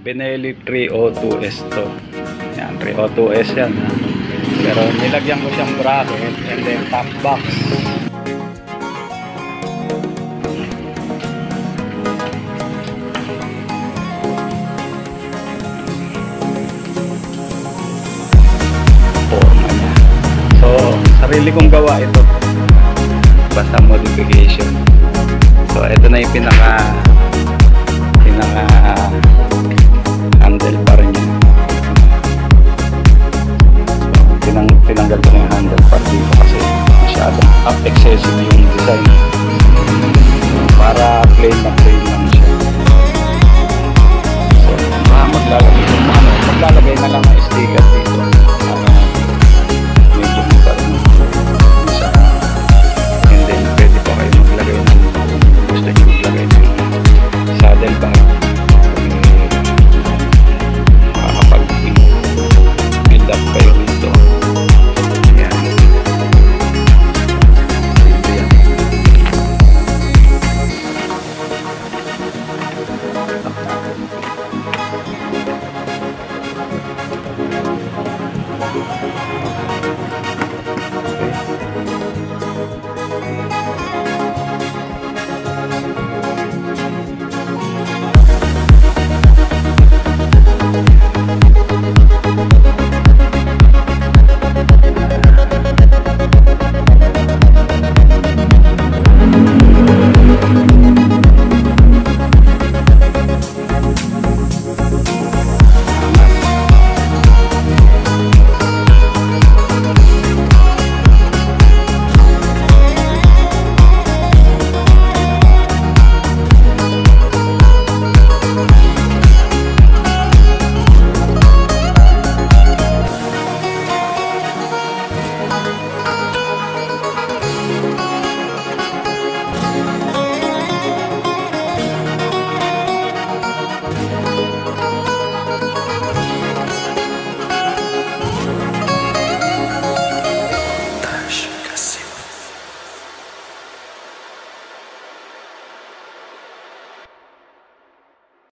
Benelli 302S to. Yan, 302S yan. Pero nilagyan ko siyang bracket and then top box. Forma niya. So, sarili kong gawa ito. Basta modification. So, ito na yung pinaka handlebar niya. So, tinanggal ko na yung handlebar dito kasi masyadong excessive yung design. Para plain na plain lang siya. So, maglalagay na lang ng sticker